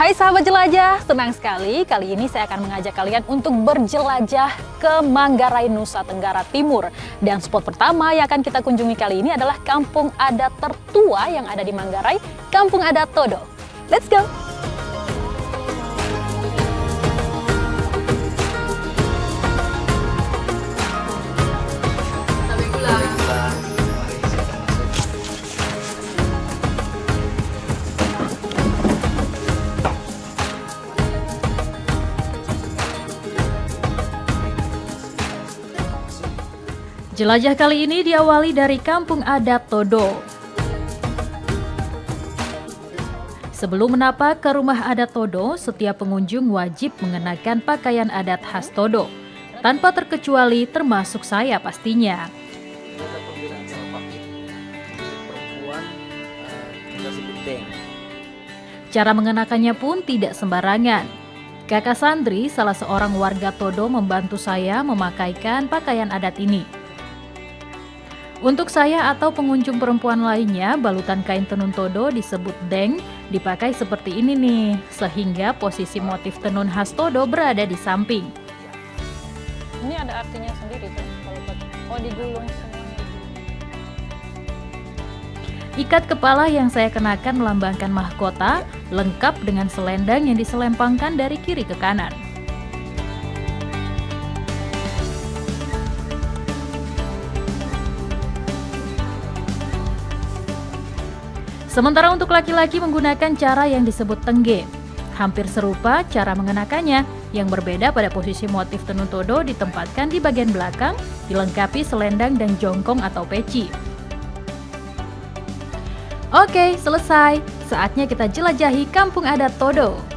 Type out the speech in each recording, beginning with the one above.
Hai sahabat jelajah, senang sekali kali ini saya akan mengajak kalian untuk berjelajah ke Manggarai, Nusa Tenggara Timur. Dan spot pertama yang akan kita kunjungi kali ini adalah kampung adat tertua yang ada di Manggarai, Kampung Adat Todo. Let's go! Jelajah kali ini diawali dari Kampung Adat Todo. Sebelum menapak ke rumah adat Todo, setiap pengunjung wajib mengenakan pakaian adat khas Todo, tanpa terkecuali termasuk saya pastinya. Cara mengenakannya pun tidak sembarangan. Kakak Sandri, salah seorang warga Todo, membantu saya memakaikan pakaian adat ini. Untuk saya atau pengunjung perempuan lainnya, balutan kain tenun Todo disebut deng, dipakai seperti ini nih, sehingga posisi motif tenun khas Todo berada di samping. Ini ada artinya sendiri kan? Oh, digulung semuanya. Ikat kepala yang saya kenakan melambangkan mahkota, lengkap dengan selendang yang diselempangkan dari kiri ke kanan. Sementara untuk laki-laki menggunakan cara yang disebut tengge. Hampir serupa cara mengenakannya, yang berbeda pada posisi motif tenun Todo ditempatkan di bagian belakang, dilengkapi selendang dan jongkong atau peci. Oke, selesai. Saatnya kita jelajahi Kampung Adat Todo.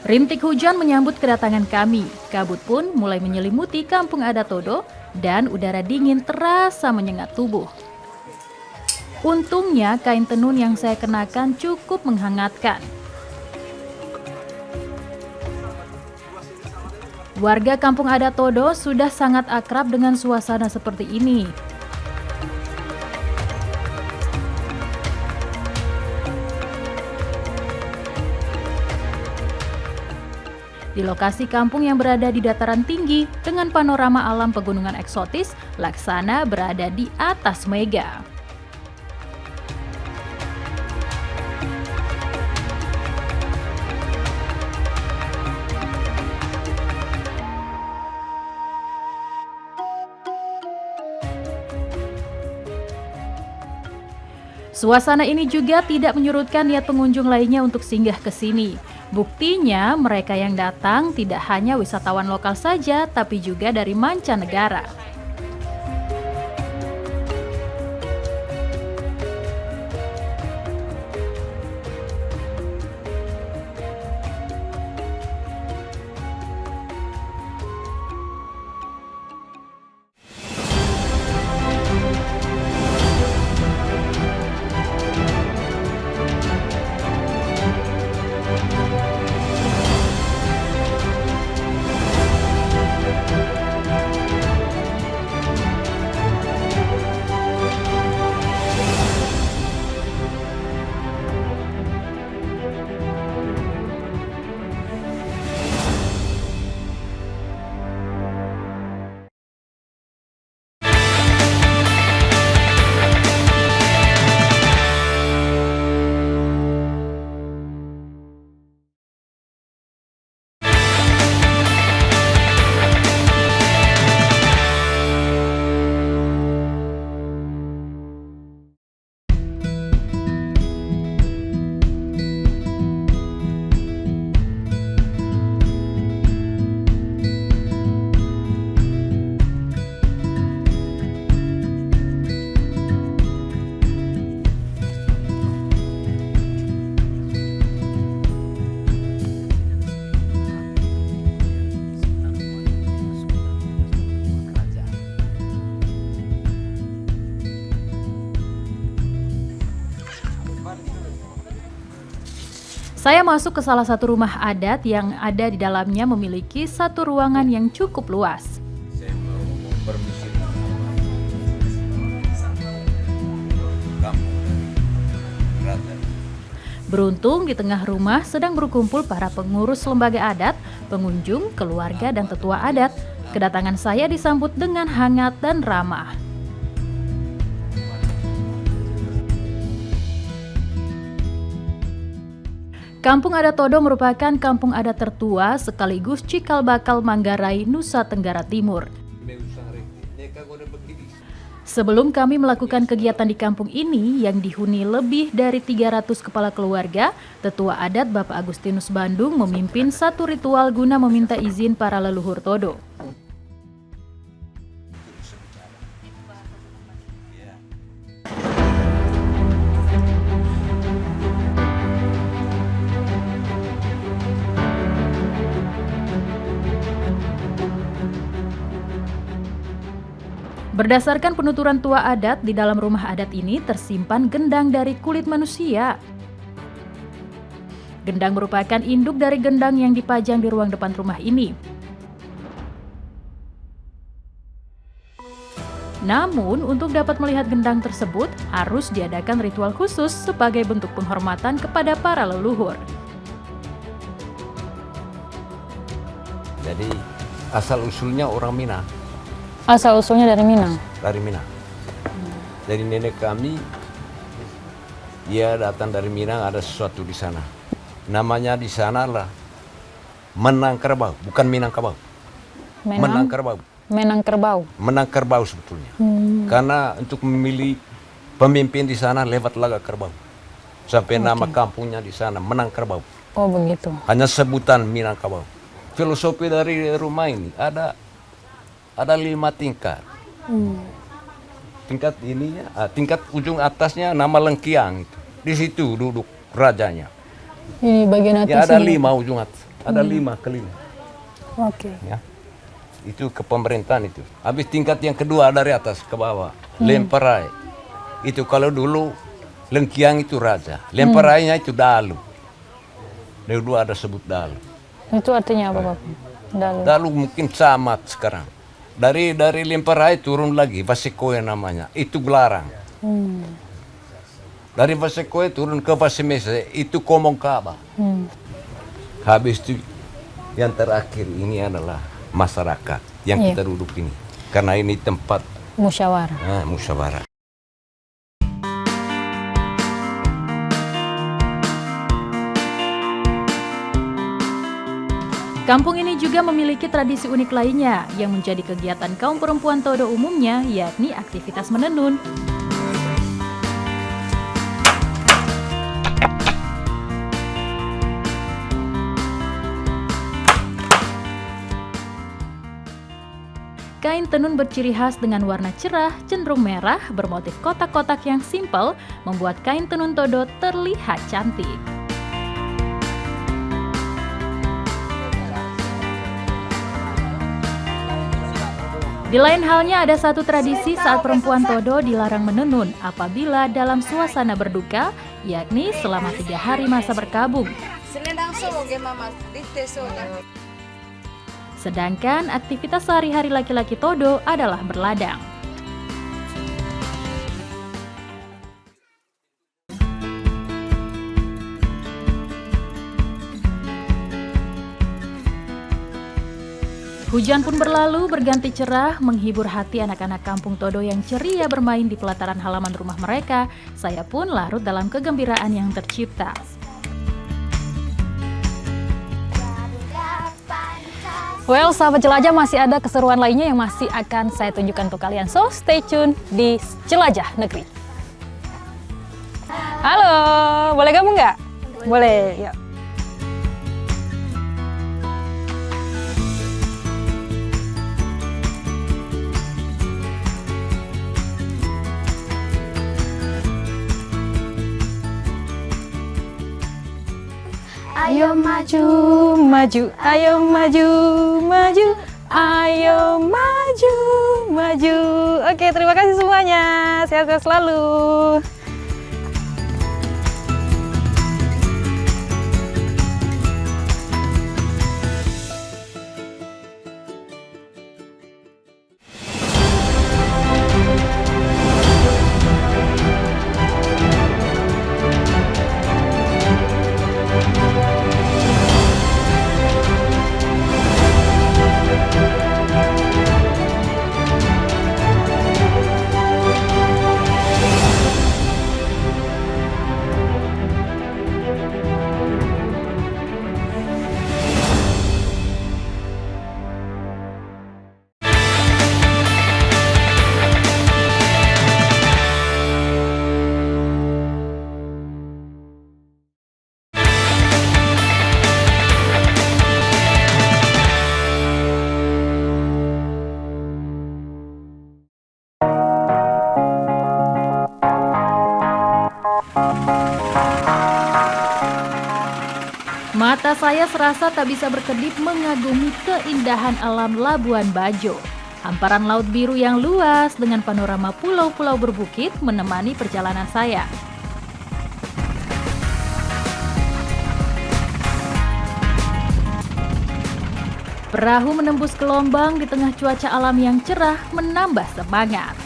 Rintik hujan menyambut kedatangan kami. Kabut pun mulai menyelimuti Kampung Adat Todo dan udara dingin terasa menyengat tubuh. Untungnya kain tenun yang saya kenakan cukup menghangatkan. Warga Kampung Adat Todo sudah sangat akrab dengan suasana seperti ini. Di lokasi kampung yang berada di dataran tinggi dengan panorama alam pegunungan eksotis, Laksana berada di atas mega. Suasana ini juga tidak menyurutkan niat pengunjung lainnya untuk singgah ke sini. Buktinya, mereka yang datang tidak hanya wisatawan lokal saja, tapi juga dari mancanegara. Saya masuk ke salah satu rumah adat yang ada di dalamnya memiliki satu ruangan yang cukup luas. Saya mau permisi Beruntung di tengah rumah sedang berkumpul para pengurus lembaga adat, pengunjung, keluarga, dan tetua adat. Kedatangan saya disambut dengan hangat dan ramah. Kampung Adat Todo merupakan kampung adat tertua sekaligus cikal bakal Manggarai, Nusa Tenggara Timur. Sebelum kami melakukan kegiatan di kampung ini yang dihuni lebih dari 300 kepala keluarga, Tetua Adat Bapak Agustinus Bandung memimpin satu ritual guna meminta izin para leluhur Todo. Berdasarkan penuturan tua adat, di dalam rumah adat ini tersimpan gendang dari kulit manusia. Gendang merupakan induk dari gendang yang dipajang di ruang depan rumah ini. Namun, untuk dapat melihat gendang tersebut, harus diadakan ritual khusus sebagai bentuk penghormatan kepada para leluhur. Jadi asal-usulnya orang Minang. Asal-usulnya dari Minang? Dari Minang. Dari nenek kami, dia datang dari Minang, ada sesuatu di sana. Namanya di sana lah Menangkerbau, bukan Minangkabau. Menangkerbau. Menangkerbau. Menangkerbau sebetulnya. Karena untuk memilih pemimpin di sana lewat laga kerbau. Sampai nama kampungnya di sana Menangkerbau. Oh begitu. Hanya sebutan Minangkabau. Filosofi dari rumah ini ada 5 tingkat. Tingkat ininya, tingkat ujung atasnya nama Lengkiang itu. Di situ duduk rajanya. Ini bagian atas. Ya ada 5 ujung atas, ada 5 keliling. Oke. Ya, itu ke pemerintahan itu. Habis tingkat yang kedua dari atas ke bawah, Lemperai. Itu kalau dulu Lengkiang itu raja, Lemperainya itu dalu. Dulu ada sebut dalu. Itu artinya apa Bapak? Dalu. Dalu mungkin camat sekarang. Dari Lemperai turun lagi Vasekoe namanya, itu Gelarang. Dari Vasekoe turun ke Vasemese, itu Komongkaba. Habis itu yang terakhir ini adalah masyarakat yang kita duduk ini, karena ini tempat musyawarah. Musyawarah. Kampung ini juga memiliki tradisi unik lainnya yang menjadi kegiatan kaum perempuan Todo umumnya, yakni aktivitas menenun. Kain tenun berciri khas dengan warna cerah, cenderung merah, bermotif kotak-kotak yang simpel, membuat kain tenun Todo terlihat cantik. Di lain halnya ada satu tradisi saat perempuan Todo dilarang menenun apabila dalam suasana berduka, yakni selama 3 hari masa berkabung. Sedangkan aktivitas sehari-hari laki-laki Todo adalah berladang. Hujan pun berlalu, berganti cerah, menghibur hati anak-anak kampung Todo yang ceria bermain di pelataran halaman rumah mereka. Saya pun larut dalam kegembiraan yang tercipta. Well, sahabat jelajah, masih ada keseruan lainnya yang masih akan saya tunjukkan untuk kalian. So, stay tune di Jelajah Negeri. Halo, boleh gabung nggak? Boleh, ya. Ayo maju, maju, ayo maju, maju, ayo maju, maju. Oke, terima kasih semuanya. Sehat-sehat selalu. saya serasa tak bisa berkedip mengagumi keindahan alam Labuan Bajo. Hamparan laut biru yang luas dengan panorama pulau-pulau berbukit menemani perjalanan saya. Perahu menembus gelombang di tengah cuaca alam yang cerah menambah semangat.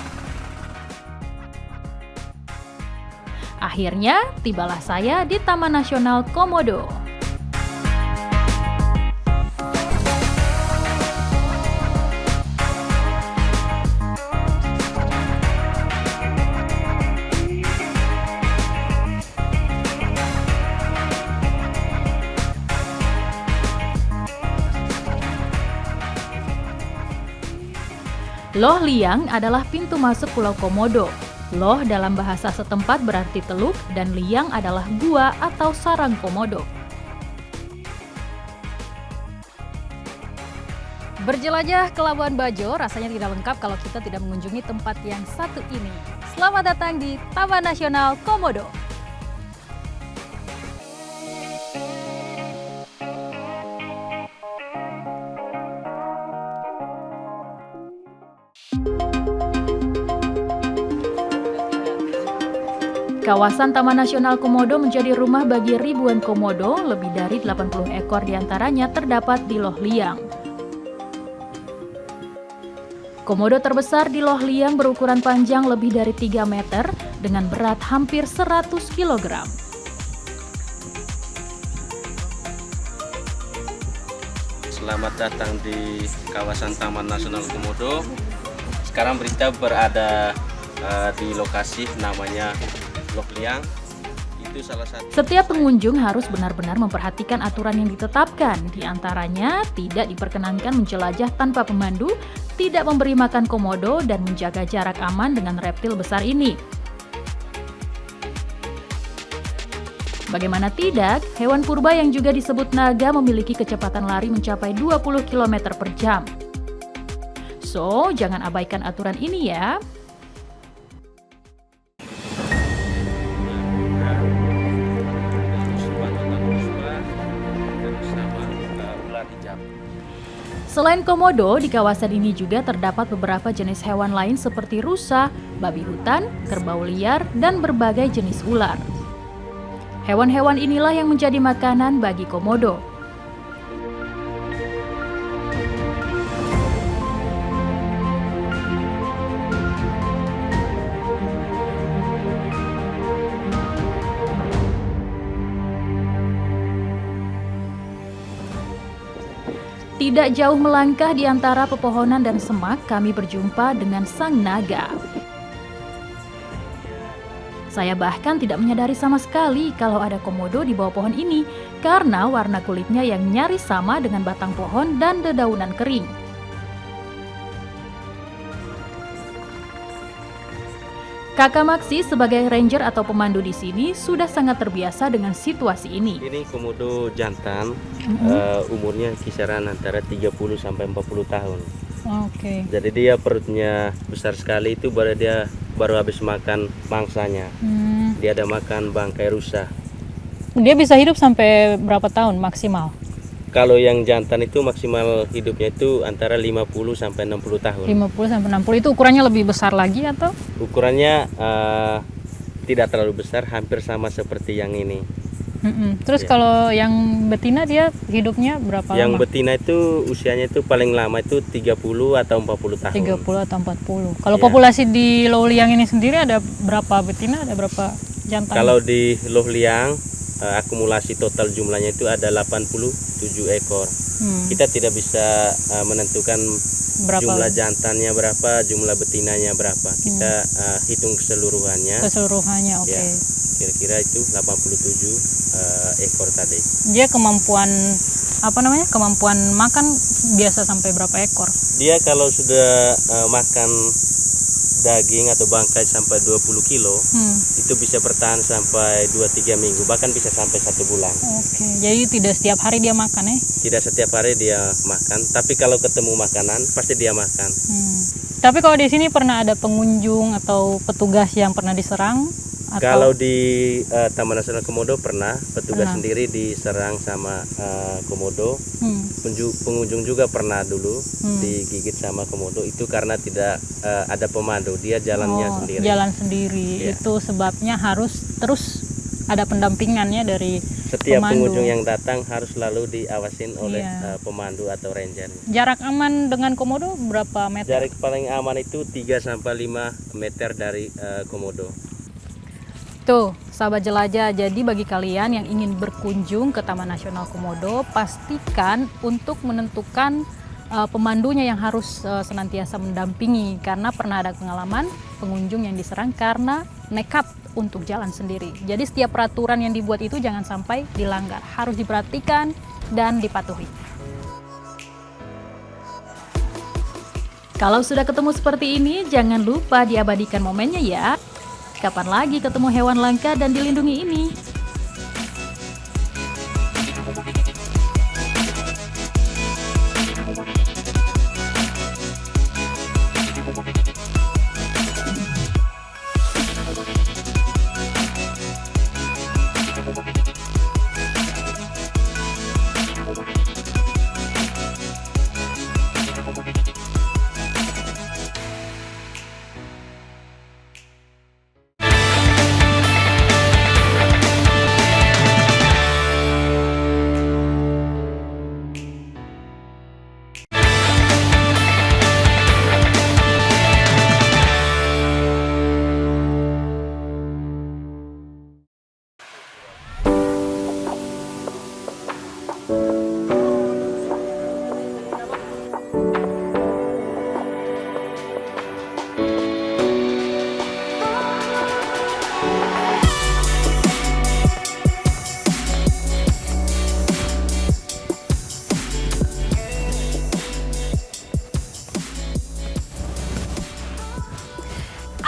Akhirnya, tibalah saya di Taman Nasional Komodo. Loh Liang adalah pintu masuk Pulau Komodo. Loh dalam bahasa setempat berarti teluk dan liang adalah gua atau sarang komodo. Berjelajah ke Labuan Bajo rasanya tidak lengkap kalau kita tidak mengunjungi tempat yang satu ini. Selamat datang di Taman Nasional Komodo. Kawasan Taman Nasional Komodo menjadi rumah bagi ribuan komodo, lebih dari 80 ekor diantaranya terdapat di Loh Liang. Komodo terbesar di Loh Liang berukuran panjang lebih dari 3 meter dengan berat hampir 100 kg. Selamat datang di kawasan Taman Nasional Komodo. Sekarang berita berada di lokasi namanya Loh Liang. Itu salah satu. Setiap pengunjung harus benar-benar memperhatikan aturan yang ditetapkan. Di antaranya, tidak diperkenankan menjelajah tanpa pemandu, tidak memberi makan komodo, dan menjaga jarak aman dengan reptil besar ini. Bagaimana tidak, hewan purba yang juga disebut naga memiliki kecepatan lari mencapai 20 km per jam. So, jangan abaikan aturan ini ya. Selain komodo, di kawasan ini juga terdapat beberapa jenis hewan lain seperti rusa, babi hutan, kerbau liar, dan berbagai jenis ular. Hewan-hewan inilah yang menjadi makanan bagi komodo. Tidak jauh melangkah di antara pepohonan dan semak, kami berjumpa dengan sang naga. Saya bahkan tidak menyadari sama sekali kalau ada komodo di bawah pohon ini, karena warna kulitnya yang nyaris sama dengan batang pohon dan dedaunan kering. Kakak Maksi sebagai ranger atau pemandu di sini sudah sangat terbiasa dengan situasi ini. Ini komodo jantan, umurnya kisaran antara 30 sampai 40 tahun. Oke. Jadi dia perutnya besar sekali, itu baru habis makan mangsanya. Dia ada makan bangkai rusa. Dia bisa hidup sampai berapa tahun maksimal? Kalau yang jantan itu maksimal hidupnya itu antara 50 sampai 60 tahun. 50 sampai 60 itu ukurannya lebih besar lagi atau? Ukurannya tidak terlalu besar, hampir sama seperti yang ini. Terus kalau yang betina dia hidupnya berapa lama? Yang betina itu usianya itu paling lama itu 30 atau 40 tahun. 30 atau 40. Kalau populasi di Loh Liang ini sendiri ada berapa betina, ada berapa jantan? Kalau di Loh Liang akumulasi total jumlahnya itu ada 87 ekor. Kita tidak bisa menentukan berapa jumlah jantannya berapa, jumlah betinanya berapa. Kita hitung keseluruhannya. Keseluruhannya, oke. Ya, kira-kira itu 87 ekor tadi. Dia kemampuan kemampuan makan biasa sampai berapa ekor? Dia kalau sudah makan daging atau bangkai sampai 20 kilo, itu bisa bertahan sampai 2-3 minggu, bahkan bisa sampai 1 bulan. Oke, jadi tidak setiap hari dia makan ya? Tidak setiap hari dia makan, tapi kalau ketemu makanan pasti dia makan. Tapi kalau di sini pernah ada pengunjung atau petugas yang pernah diserang? Kalau di Taman Nasional Komodo pernah petugas sendiri diserang sama komodo. Pengunjung juga pernah dulu digigit sama komodo, itu karena tidak ada pemandu, dia jalannya sendiri. Jalan sendiri. Ya. Itu sebabnya harus terus ada pendampingannya dari setiap pemandu. pengunjung yang datang harus selalu diawasin oleh pemandu atau ranger. Jarak aman dengan komodo berapa meter? Jarak paling aman itu 3-5 meter dari komodo. Tuh, sahabat jelajah, jadi bagi kalian yang ingin berkunjung ke Taman Nasional Komodo, pastikan untuk menentukan pemandunya yang harus senantiasa mendampingi, karena pernah ada pengalaman pengunjung yang diserang karena nekat untuk jalan sendiri. Jadi setiap peraturan yang dibuat itu jangan sampai dilanggar, harus diperhatikan dan dipatuhi. Kalau sudah ketemu seperti ini, jangan lupa diabadikan momennya ya. Kapan lagi ketemu hewan langka dan dilindungi ini?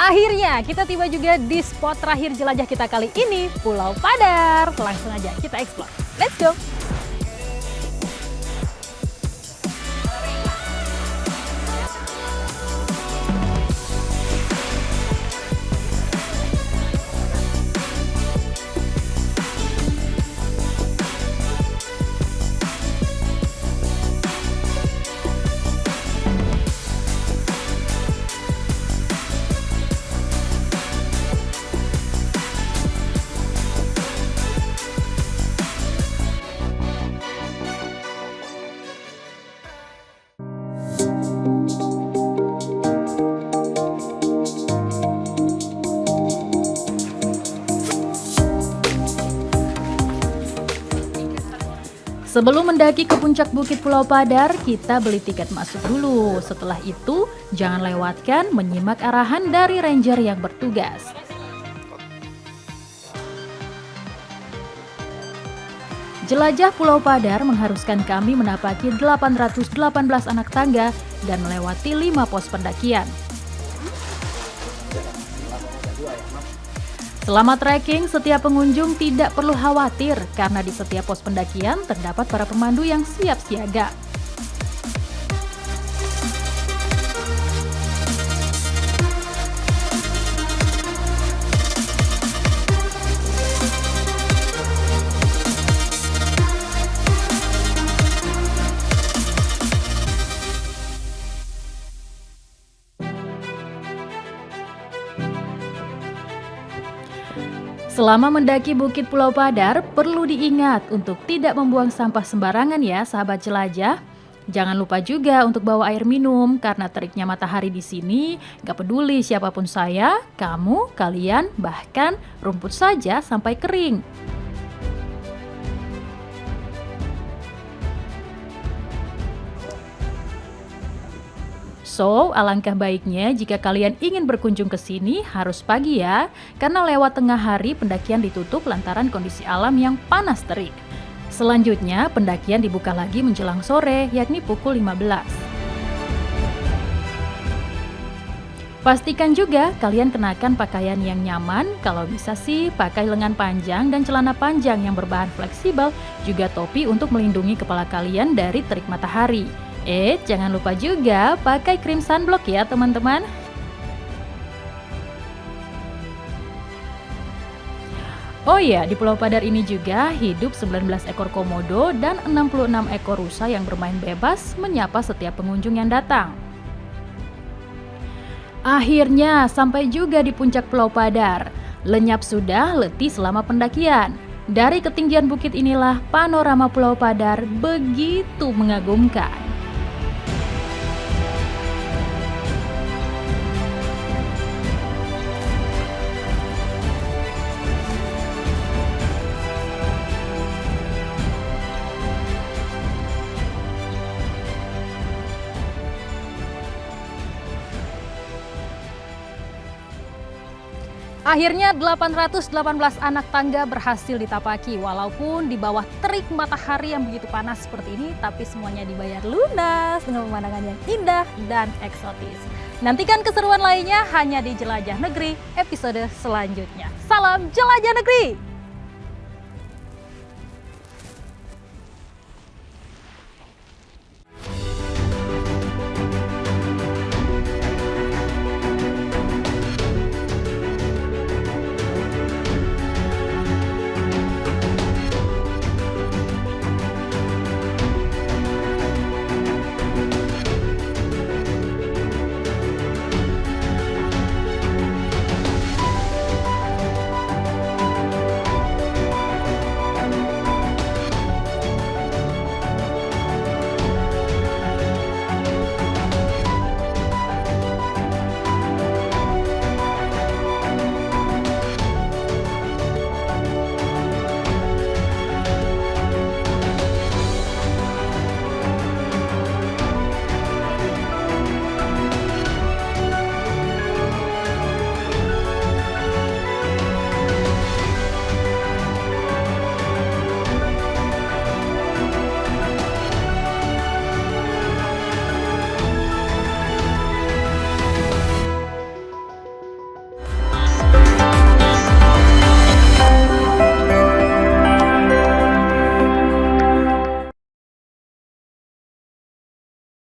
Akhirnya kita tiba juga di spot terakhir jelajah kita kali ini, Pulau Padar. Langsung aja kita explore. Let's go! Sebelum mendaki ke puncak Bukit Pulau Padar, kita beli tiket masuk dulu. Setelah itu, jangan lewatkan menyimak arahan dari ranger yang bertugas. Jelajah Pulau Padar mengharuskan kami menapaki 818 anak tangga dan melewati 5 pos pendakian. Selama trekking, setiap pengunjung tidak perlu khawatir karena di setiap pos pendakian terdapat para pemandu yang siap siaga. Selama mendaki Bukit Pulau Padar, perlu diingat untuk tidak membuang sampah sembarangan ya sahabat jelajah. Jangan lupa juga untuk bawa air minum, karena teriknya matahari di sini gak peduli siapapun saya, kamu, kalian, bahkan rumput saja sampai kering. So, alangkah baiknya jika kalian ingin berkunjung ke sini harus pagi ya, karena lewat tengah hari pendakian ditutup lantaran kondisi alam yang panas terik. Selanjutnya, pendakian dibuka lagi menjelang sore, yakni pukul 15. Pastikan juga kalian kenakan pakaian yang nyaman, kalau bisa sih pakai lengan panjang dan celana panjang yang berbahan fleksibel, juga topi untuk melindungi kepala kalian dari terik matahari. Jangan lupa juga pakai krim sunblock ya teman-teman. Oh iya, di Pulau Padar ini juga hidup 19 ekor komodo dan 66 ekor rusa yang bermain bebas menyapa setiap pengunjung yang datang. Akhirnya sampai juga di puncak Pulau Padar. Lenyap sudah letih selama pendakian. Dari ketinggian bukit inilah panorama Pulau Padar begitu mengagumkan. Akhirnya 818 anak tangga berhasil ditapaki walaupun di bawah terik matahari yang begitu panas seperti ini, tapi semuanya dibayar lunas dengan pemandangan yang indah dan eksotis. Nantikan keseruan lainnya hanya di Jelajah Negeri episode selanjutnya. Salam Jelajah Negeri!